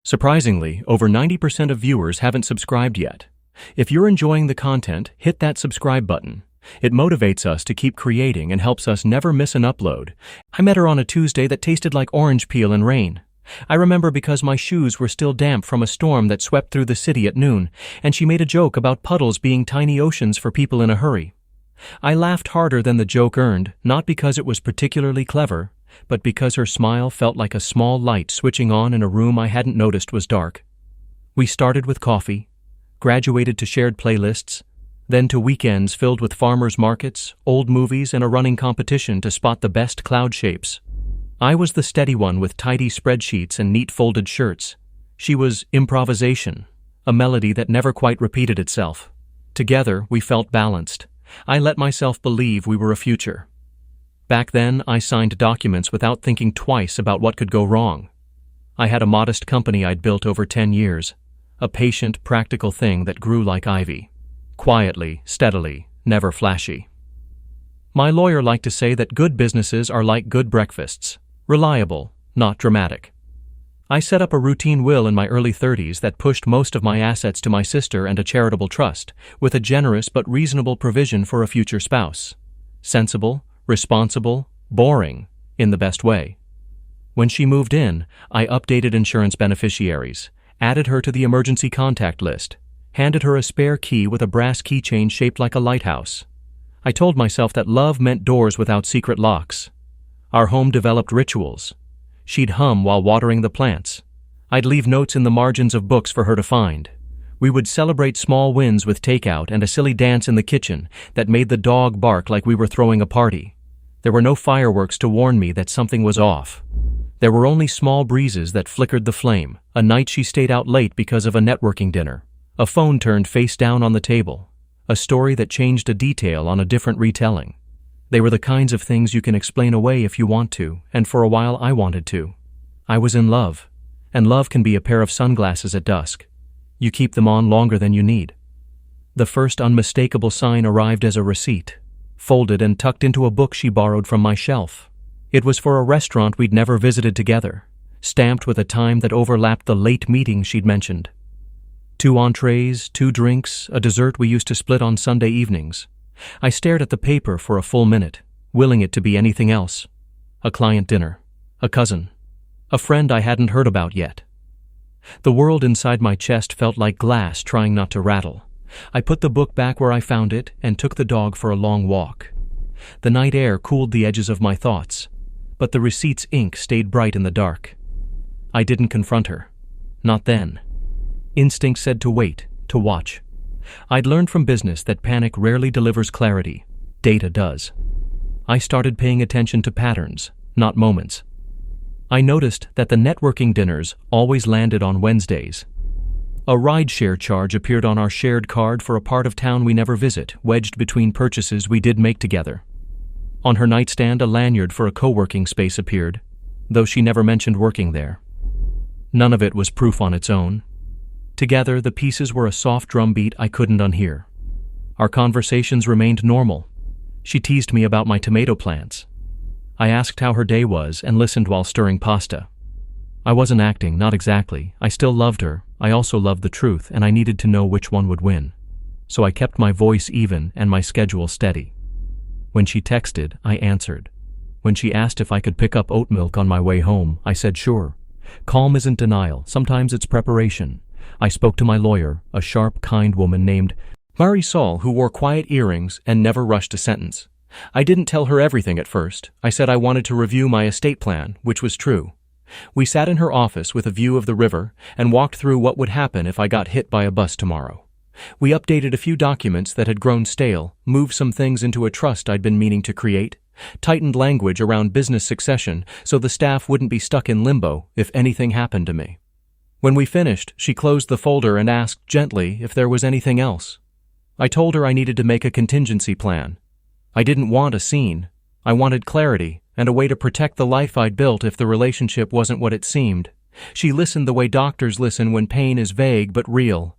Surprisingly, over 90% of viewers haven't subscribed yet. If you're enjoying the content, hit that subscribe button. It motivates us to keep creating and helps us never miss an upload. I met her on a Tuesday that tasted like orange peel and rain. I remember because my shoes were still damp from a storm that swept through the city at noon, and she made a joke about puddles being tiny oceans for people in a hurry. I laughed harder than the joke earned, not because it was particularly clever, but because her smile felt like a small light switching on in a room I hadn't noticed was dark. We started with coffee, graduated to shared playlists, then to weekends filled with farmers markets, old movies, and a running competition to spot the best cloud shapes. I was the steady one with tidy spreadsheets and neat folded shirts. She was improvisation, a melody that never quite repeated itself. Together, we felt balanced. I let myself believe we were a future. Back then, I signed documents without thinking twice about what could go wrong. I had a modest company I'd built over 10 years, a patient, practical thing that grew like ivy. Quietly, steadily, never flashy. My lawyer liked to say that good businesses are like good breakfasts. Reliable, not dramatic. I set up a routine will in my early 30s that pushed most of my assets to my sister and a charitable trust, with a generous but reasonable provision for a future spouse. Sensible, responsible, boring, in the best way. When she moved in, I updated insurance beneficiaries, added her to the emergency contact list, handed her a spare key with a brass keychain shaped like a lighthouse. I told myself that love meant doors without secret locks. Our home developed rituals. She'd hum while watering the plants. I'd leave notes in the margins of books for her to find. We would celebrate small wins with takeout and a silly dance in the kitchen that made the dog bark like we were throwing a party. There were no fireworks to warn me that something was off. There were only small breezes that flickered the flame, a night she stayed out late because of a networking dinner, a phone turned face down on the table, a story that changed a detail on a different retelling. They were the kinds of things you can explain away if you want to, and for a while I wanted to. I was in love, and love can be a pair of sunglasses at dusk. You keep them on longer than you need. The first unmistakable sign arrived as a receipt, folded and tucked into a book she borrowed from my shelf. It was for a restaurant we'd never visited together, stamped with a time that overlapped the late meeting she'd mentioned. 2 entrees, 2 drinks, a dessert we used to split on Sunday evenings. I stared at the paper for a full minute, willing it to be anything else. A client dinner, a cousin, a friend I hadn't heard about yet. The world inside my chest felt like glass trying not to rattle. I put the book back where I found it and took the dog for a long walk. The night air cooled the edges of my thoughts, but the receipt's ink stayed bright in the dark. I didn't confront her. Not then. Instinct said to wait, to watch. I'd learned from business that panic rarely delivers clarity. Data does. I started paying attention to patterns, not moments. I noticed that the networking dinners always landed on Wednesdays. A rideshare charge appeared on our shared card for a part of town we never visit, wedged between purchases we did make together. On her nightstand, a lanyard for a co-working space appeared, though she never mentioned working there. None of it was proof on its own. Together, the pieces were a soft drumbeat I couldn't unhear. Our conversations remained normal. She teased me about my tomato plants. I asked how her day was and listened while stirring pasta. I wasn't acting, not exactly. I still loved her. I also loved the truth, and I needed to know which one would win. So I kept my voice even and my schedule steady. When she texted, I answered. When she asked if I could pick up oat milk on my way home, I said sure. Calm isn't denial. Sometimes it's preparation. I spoke to my lawyer, a sharp, kind woman named Marisol, who wore quiet earrings and never rushed a sentence. I didn't tell her everything at first. I said I wanted to review my estate plan, which was true. We sat in her office with a view of the river and walked through what would happen if I got hit by a bus tomorrow. We updated a few documents that had grown stale, moved some things into a trust I'd been meaning to create, tightened language around business succession so the staff wouldn't be stuck in limbo if anything happened to me. When we finished, she closed the folder and asked gently if there was anything else. I told her I needed to make a contingency plan. I didn't want a scene. I wanted clarity and a way to protect the life I'd built if the relationship wasn't what it seemed. She listened the way doctors listen when pain is vague but real.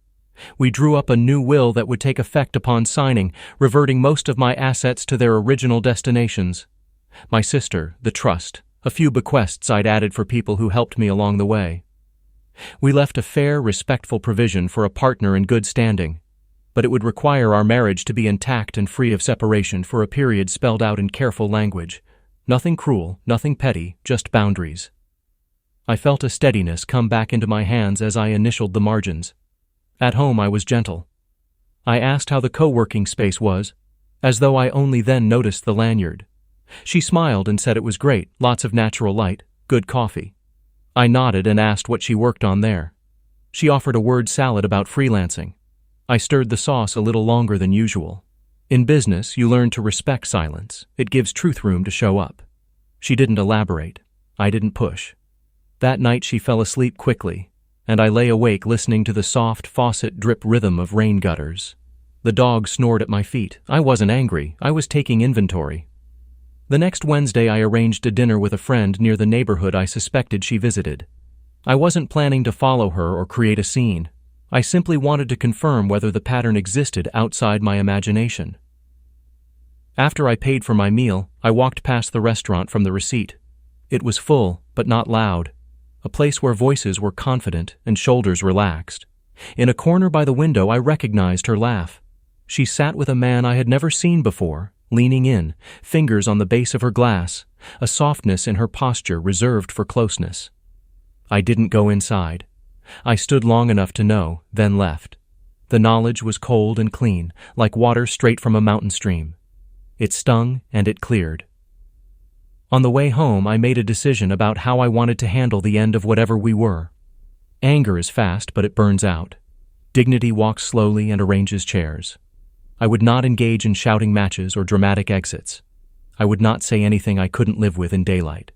We drew up a new will that would take effect upon signing, reverting most of my assets to their original destinations. My sister, the trust, a few bequests I'd added for people who helped me along the way. We left a fair, respectful provision for a partner in good standing, but it would require our marriage to be intact and free of separation for a period spelled out in careful language. Nothing cruel, nothing petty, just boundaries. I felt a steadiness come back into my hands as I initialed the margins. At home I was gentle. I asked how the co-working space was, as though I only then noticed the lanyard. She smiled and said it was great, lots of natural light, good coffee. I nodded and asked what she worked on there. She offered a word salad about freelancing. I stirred the sauce a little longer than usual. In business, you learn to respect silence. It gives truth room to show up. She didn't elaborate. I didn't push. That night she fell asleep quickly, and I lay awake listening to the soft faucet drip rhythm of rain gutters. The dog snored at my feet. I wasn't angry. I was taking inventory. The next Wednesday I arranged a dinner with a friend near the neighborhood I suspected she visited. I wasn't planning to follow her or create a scene. I simply wanted to confirm whether the pattern existed outside my imagination. After I paid for my meal, I walked past the restaurant from the receipt. It was full, but not loud. A place where voices were confident and shoulders relaxed. In a corner by the window I recognized her laugh. She sat with a man I had never seen before, leaning in, fingers on the base of her glass, a softness in her posture reserved for closeness. I didn't go inside. I stood long enough to know, then left. The knowledge was cold and clean, like water straight from a mountain stream. It stung and it cleared. On the way home, I made a decision about how I wanted to handle the end of whatever we were. Anger is fast, but it burns out. Dignity walks slowly and arranges chairs. I would not engage in shouting matches or dramatic exits. I would not say anything I couldn't live with in daylight.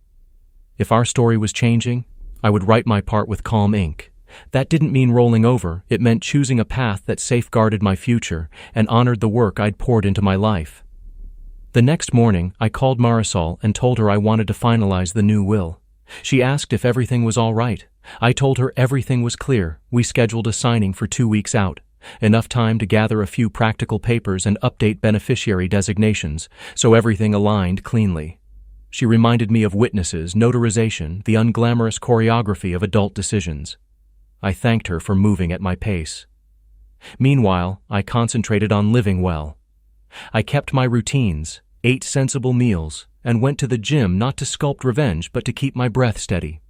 If our story was changing, I would write my part with calm ink. That didn't mean rolling over. It meant choosing a path that safeguarded my future and honored the work I'd poured into my life. The next morning, I called Marisol and told her I wanted to finalize the new will. She asked if everything was all right. I told her everything was clear. We scheduled a signing for 2 weeks out. Enough time to gather a few practical papers and update beneficiary designations, so everything aligned cleanly. She reminded me of witnesses, notarization, the unglamorous choreography of adult decisions. I thanked her for moving at my pace. Meanwhile, I concentrated on living well. I kept my routines, ate sensible meals, and went to the gym not to sculpt revenge but to keep my breath steady.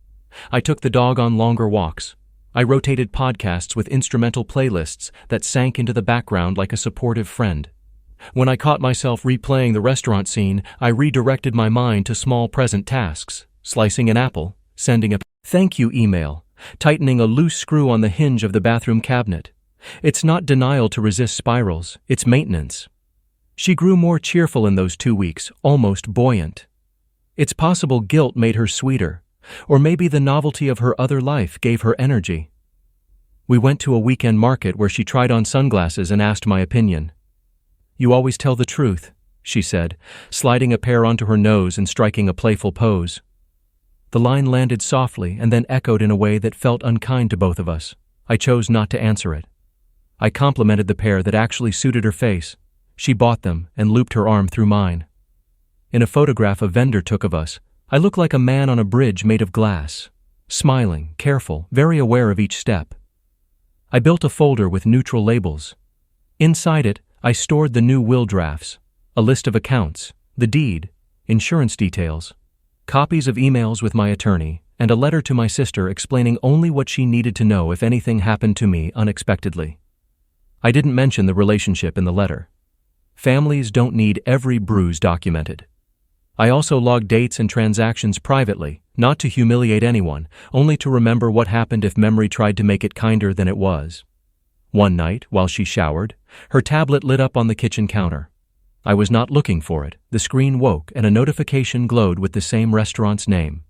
I took the dog on longer walks. I rotated podcasts with instrumental playlists that sank into the background like a supportive friend. When I caught myself replaying the restaurant scene, I redirected my mind to small present tasks, slicing an apple, sending a thank you email, tightening a loose screw on the hinge of the bathroom cabinet. It's not denial to resist spirals, it's maintenance. She grew more cheerful in those 2 weeks, almost buoyant. It's possible guilt made her sweeter, or maybe the novelty of her other life gave her energy. We went to a weekend market where she tried on sunglasses and asked my opinion. "You always tell the truth," she said, sliding a pair onto her nose and striking a playful pose. The line landed softly and then echoed in a way that felt unkind to both of us. I chose not to answer it. I complimented the pair that actually suited her face. She bought them and looped her arm through mine. In a photograph a vendor took of us, I looked like a man on a bridge made of glass, smiling, careful, very aware of each step. I built a folder with neutral labels. Inside it, I stored the new will drafts, a list of accounts, the deed, insurance details, copies of emails with my attorney, and a letter to my sister explaining only what she needed to know if anything happened to me unexpectedly. I didn't mention the relationship in the letter. Families don't need every bruise documented. I also logged dates and transactions privately, not to humiliate anyone, only to remember what happened if memory tried to make it kinder than it was. One night, while she showered, her tablet lit up on the kitchen counter. I was not looking for it. The screen woke and a notification glowed with the same restaurant's name.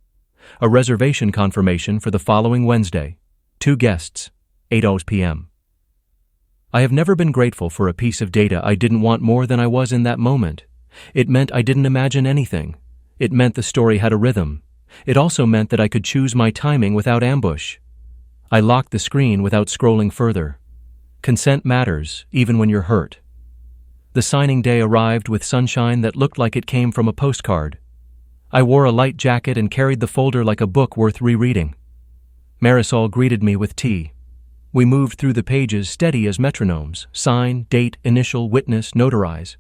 A reservation confirmation for the following Wednesday. 2 guests, 8 p.m. I have never been grateful for a piece of data I didn't want more than I was in that moment. It meant I didn't imagine anything. It meant the story had a rhythm. It also meant that I could choose my timing without ambush. I locked the screen without scrolling further. Consent matters, even when you're hurt. The signing day arrived with sunshine that looked like it came from a postcard. I wore a light jacket and carried the folder like a book worth rereading. Marisol greeted me with tea. We moved through the pages steady as metronomes: sign, date, initial, witness, notarize.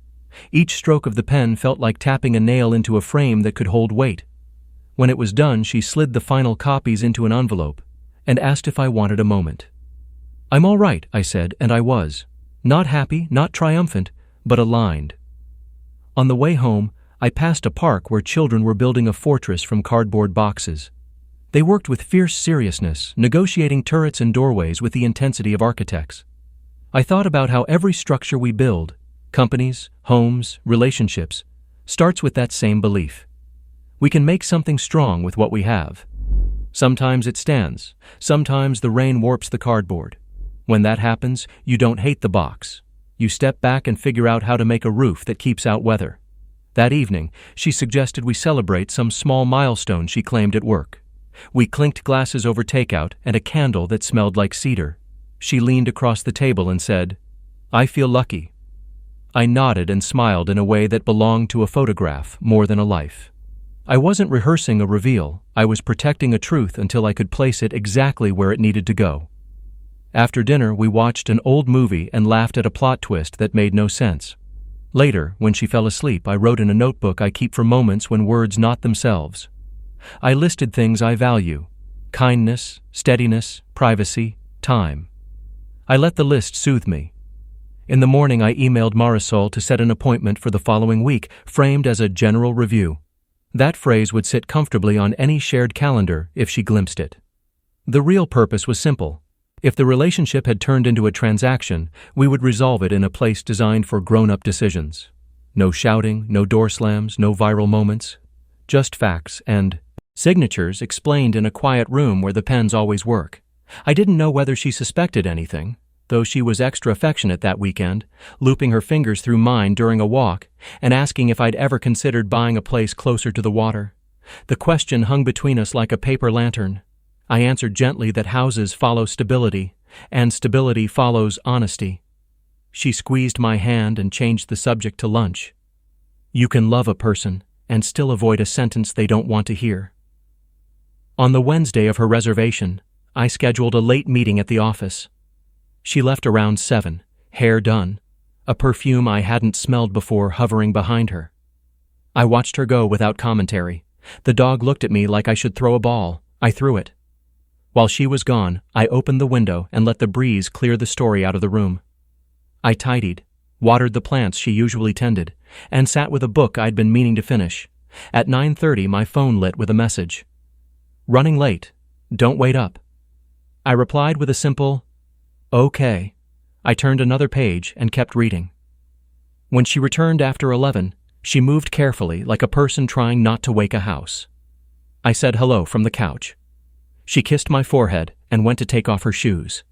Each stroke of the pen felt like tapping a nail into a frame that could hold weight. When it was done, she slid the final copies into an envelope and asked if I wanted a moment. "I'm all right," I said, and I was. Not happy, not triumphant, but aligned. On the way home, I passed a park where children were building a fortress from cardboard boxes. They worked with fierce seriousness, negotiating turrets and doorways with the intensity of architects. I thought about how every structure we build, companies, homes, relationships, starts with that same belief. We can make something strong with what we have. Sometimes it stands, sometimes the rain warps the cardboard. When that happens, you don't hate the box. You step back and figure out how to make a roof that keeps out weather. That evening, she suggested we celebrate some small milestone she claimed at work. We clinked glasses over takeout and a candle that smelled like cedar. She leaned across the table and said, "I feel lucky." I nodded and smiled in a way that belonged to a photograph more than a life. I wasn't rehearsing a reveal. I was protecting a truth until I could place it exactly where it needed to go. After dinner, we watched an old movie and laughed at a plot twist that made no sense. Later, when she fell asleep, I wrote in a notebook I keep for moments when words not themselves. I listed things I value: kindness, steadiness, privacy, time. I let the list soothe me. In the morning, I emailed Marisol to set an appointment for the following week, framed as a general review. That phrase would sit comfortably on any shared calendar if she glimpsed it. The real purpose was simple. If the relationship had turned into a transaction, we would resolve it in a place designed for grown-up decisions. No shouting, no door slams, no viral moments. Just facts and signatures explained in a quiet room where the pens always work. I didn't know whether she suspected anything, though she was extra affectionate that weekend, looping her fingers through mine during a walk and asking if I'd ever considered buying a place closer to the water. The question hung between us like a paper lantern. I answered gently that houses follow stability, and stability follows honesty. She squeezed my hand and changed the subject to lunch. You can love a person and still avoid a sentence they don't want to hear. On the Wednesday of her reservation, I scheduled a late meeting at the office. She left around 7, hair done, a perfume I hadn't smelled before hovering behind her. I watched her go without commentary. The dog looked at me like I should throw a ball. I threw it. While she was gone, I opened the window and let the breeze clear the story out of the room. I tidied, watered the plants she usually tended, and sat with a book I'd been meaning to finish. At 9:30, my phone lit with a message. "Running late. Don't wait up." I replied with a simple, "Okay." I turned another page and kept reading. When she returned after 11, she moved carefully like a person trying not to wake a house. I said hello from the couch. She kissed my forehead and went to take off her shoes.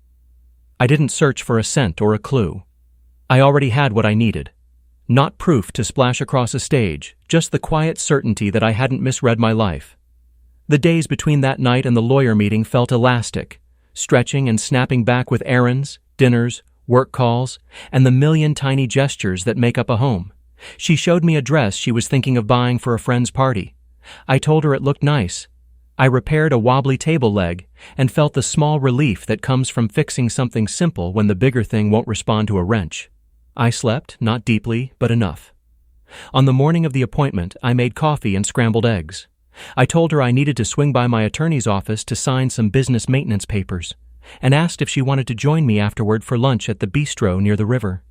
I didn't search for a scent or a clue. I already had what I needed. Not proof to splash across a stage, just the quiet certainty that I hadn't misread my life. The days between that night and the lawyer meeting felt elastic, stretching and snapping back with errands, dinners, work calls, and the million tiny gestures that make up a home. She showed me a dress she was thinking of buying for a friend's party. I told her it looked nice. I repaired a wobbly table leg and felt the small relief that comes from fixing something simple when the bigger thing won't respond to a wrench. I slept, not deeply, but enough. On the morning of the appointment, I made coffee and scrambled eggs. I told her I needed to swing by my attorney's office to sign some business maintenance papers, and asked if she wanted to join me afterward for lunch at the bistro near the river.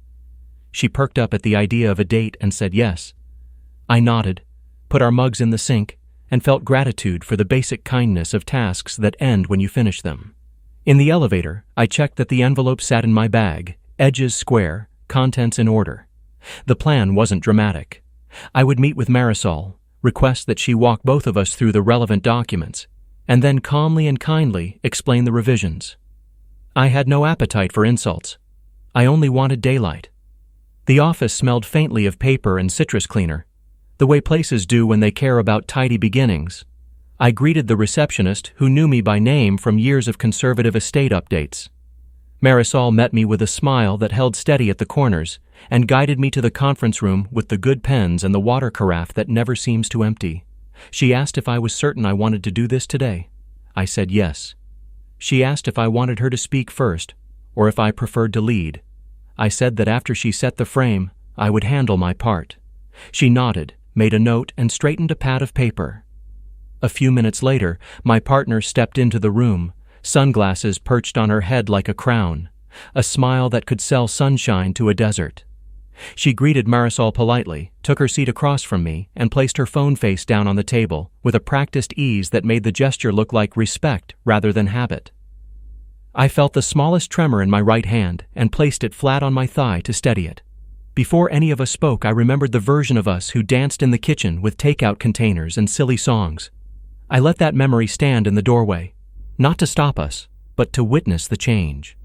She perked up at the idea of a date and said yes. I nodded, put our mugs in the sink, and felt gratitude for the basic kindness of tasks that end when you finish them. In the elevator, I checked that the envelope sat in my bag, edges square, contents in order. The plan wasn't dramatic. I would meet with Marisol, request that she walk both of us through the relevant documents, and then calmly and kindly explain the revisions. I had no appetite for insults. I only wanted daylight. The office smelled faintly of paper and citrus cleaner, the way places do when they care about tidy beginnings. I greeted the receptionist, who knew me by name from years of conservative estate updates. Marisol met me with a smile that held steady at the corners and guided me to the conference room with the good pens and the water carafe that never seems to empty. She asked if I was certain I wanted to do this today. I said yes. She asked if I wanted her to speak first, or if I preferred to lead. I said that after she set the frame, I would handle my part. She nodded, made a note, and straightened a pad of paper. A few minutes later, my partner stepped into the room, sunglasses perched on her head like a crown, a smile that could sell sunshine to a desert. She greeted Marisol politely, took her seat across from me, and placed her phone face down on the table with a practiced ease that made the gesture look like respect rather than habit. I felt the smallest tremor in my right hand and placed it flat on my thigh to steady it. Before any of us spoke, I remembered the version of us who danced in the kitchen with takeout containers and silly songs. I let that memory stand in the doorway, not to stop us, but to witness the change.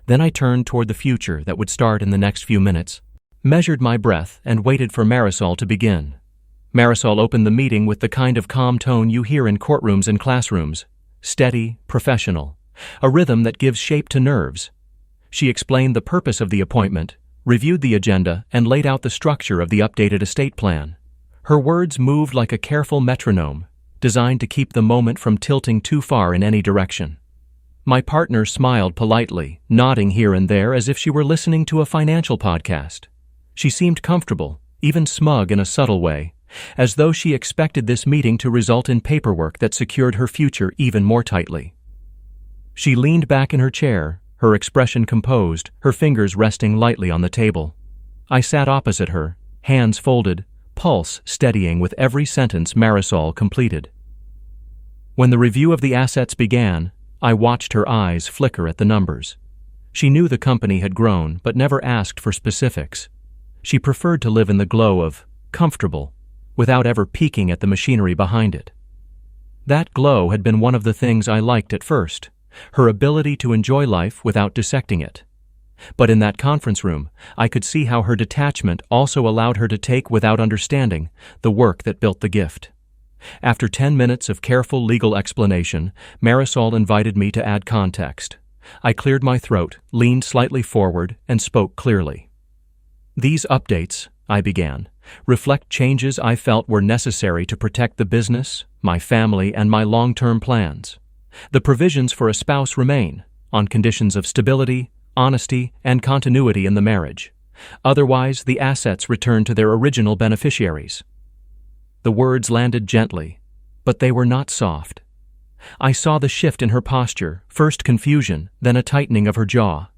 Then I turned toward the future that would start in the next few minutes, measured my breath, and waited for Marisol to begin. Marisol opened the meeting with the kind of calm tone you hear in courtrooms and classrooms, steady, professional, a rhythm that gives shape to nerves. She explained the purpose of the appointment, reviewed the agenda, and laid out the structure of the updated estate plan. Her words moved like a careful metronome, designed to keep the moment from tilting too far in any direction. My partner smiled politely, nodding here and there as if she were listening to a financial podcast. She seemed comfortable, even smug in a subtle way, as though she expected this meeting to result in paperwork that secured her future even more tightly. She leaned back in her chair, her expression composed, her fingers resting lightly on the table. I sat opposite her, hands folded, pulse steadying with every sentence Marisol completed. When the review of the assets began, I watched her eyes flicker at the numbers. She knew the company had grown, but never asked for specifics. She preferred to live in the glow of comfortable, without ever peeking at the machinery behind it. That glow had been one of the things I liked at first, her ability to enjoy life without dissecting it. But in that conference room, I could see how her detachment also allowed her to take without understanding the work that built the gift. After 10 minutes of careful legal explanation, Marisol invited me to add context. I cleared my throat, leaned slightly forward, and spoke clearly. These updates, I began, reflect changes I felt were necessary to protect the business, my family, and my long-term plans. The provisions for a spouse remain, on conditions of stability, honesty, and continuity in the marriage. Otherwise, the assets return to their original beneficiaries. The words landed gently, but they were not soft. I saw the shift in her posture, first confusion, then a tightening of her jaw.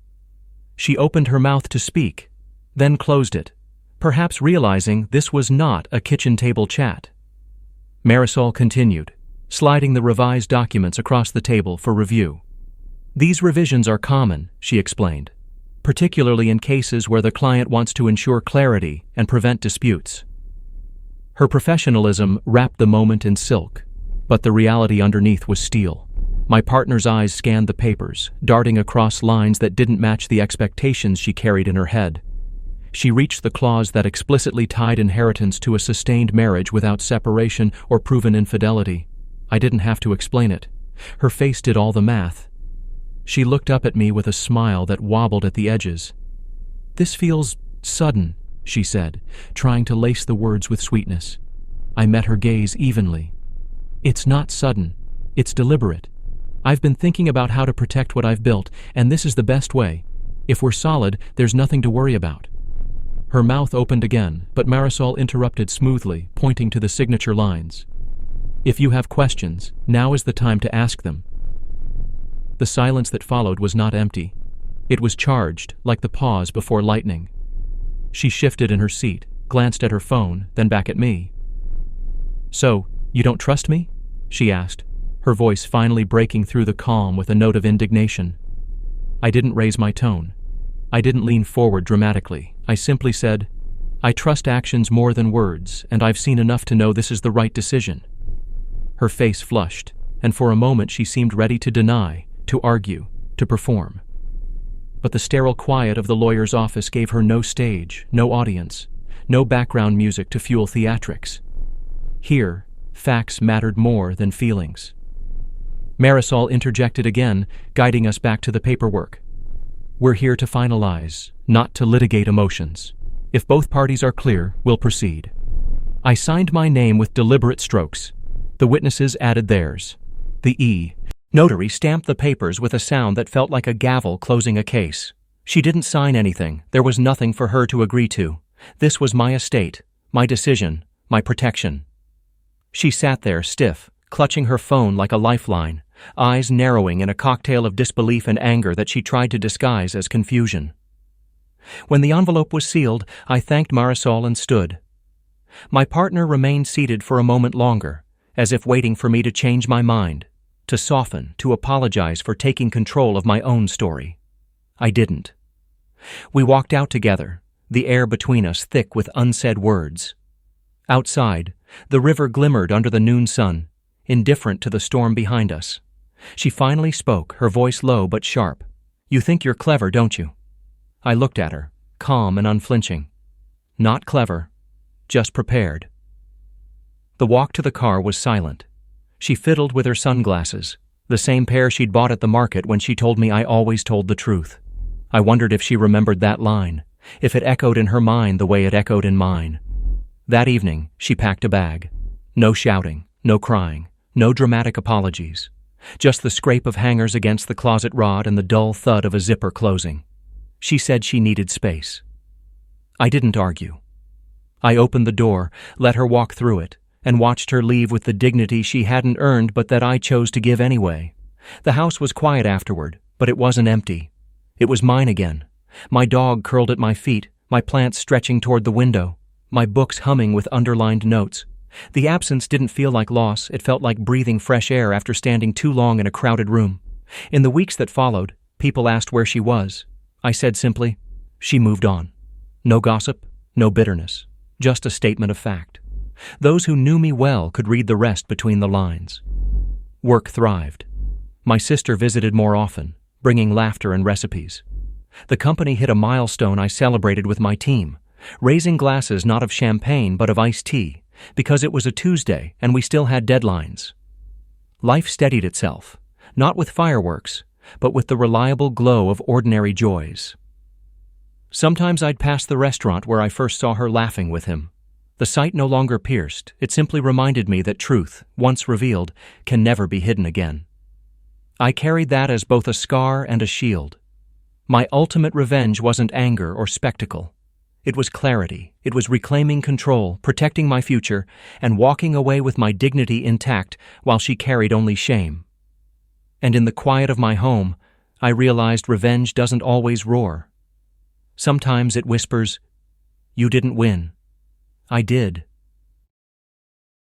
She opened her mouth to speak, then closed it, perhaps realizing this was not a kitchen table chat. Marisol continued, sliding the revised documents across the table for review. These revisions are common, she explained, particularly in cases where the client wants to ensure clarity and prevent disputes. Her professionalism wrapped the moment in silk, but the reality underneath was steel. My partner's eyes scanned the papers, darting across lines that didn't match the expectations she carried in her head. She reached the clause that explicitly tied inheritance to a sustained marriage without separation or proven infidelity. I didn't have to explain it. Her face did all the math. She looked up at me with a smile that wobbled at the edges. "This feels sudden," she said, trying to lace the words with sweetness. I met her gaze evenly. "It's not sudden. It's deliberate. I've been thinking about how to protect what I've built, and this is the best way. If we're solid, there's nothing to worry about." Her mouth opened again, but Marisol interrupted smoothly, pointing to the signature lines. "If you have questions, now is the time to ask them." The silence that followed was not empty. It was charged, like the pause before lightning. She shifted in her seat, glanced at her phone, then back at me. "So, you don't trust me?" she asked, her voice finally breaking through the calm with a note of indignation. I didn't raise my tone. I didn't lean forward dramatically. I simply said, "I trust actions more than words, and I've seen enough to know this is the right decision." Her face flushed, and for a moment she seemed ready to deny, to argue, to perform. But the sterile quiet of the lawyer's office gave her no stage, no audience, no background music to fuel theatrics. Here, facts mattered more than feelings. Marisol interjected again, guiding us back to the paperwork. "We're here to finalize, not to litigate emotions. If both parties are clear, we'll proceed." I signed my name with deliberate strokes. The witnesses added theirs. The E Notary stamped the papers with a sound that felt like a gavel closing a case. She didn't sign anything. There was nothing for her to agree to. This was my estate, my decision, my protection. She sat there stiff, clutching her phone like a lifeline, eyes narrowing in a cocktail of disbelief and anger that she tried to disguise as confusion. When the envelope was sealed, I thanked Marisol and stood. My partner remained seated for a moment longer, as if waiting for me to change my mind, to soften, to apologize for taking control of my own story. I didn't. We walked out together, the air between us thick with unsaid words. Outside, the river glimmered under the noon sun, indifferent to the storm behind us. She finally spoke, her voice low but sharp. "You think you're clever, don't you?" I looked at her, calm and unflinching. Not clever, just prepared. The walk to the car was silent. She fiddled with her sunglasses, the same pair she'd bought at the market when she told me I always told the truth. I wondered if she remembered that line, if it echoed in her mind the way it echoed in mine. That evening, she packed a bag. No shouting, no crying, no dramatic apologies. Just the scrape of hangers against the closet rod and the dull thud of a zipper closing. She said she needed space. I didn't argue. I opened the door, let her walk through it, and watched her leave with the dignity she hadn't earned but that I chose to give anyway. The house was quiet afterward, but it wasn't empty. It was mine again. My dog curled at my feet, my plants stretching toward the window, my books humming with underlined notes. The absence didn't feel like loss, it felt like breathing fresh air after standing too long in a crowded room. In the weeks that followed, people asked where she was. I said simply, she moved on. No gossip, no bitterness, just a statement of fact. Those who knew me well could read the rest between the lines. Work thrived. My sister visited more often, bringing laughter and recipes. The company hit a milestone I celebrated with my team, raising glasses not of champagne but of iced tea, because it was a Tuesday and we still had deadlines. Life steadied itself, not with fireworks, but with the reliable glow of ordinary joys. Sometimes I'd pass the restaurant where I first saw her laughing with him. The sight no longer pierced, it simply reminded me that truth, once revealed, can never be hidden again. I carried that as both a scar and a shield. My ultimate revenge wasn't anger or spectacle. It was clarity. It was reclaiming control, protecting my future, and walking away with my dignity intact while she carried only shame. And in the quiet of my home, I realized revenge doesn't always roar. Sometimes it whispers, "You didn't win. I did."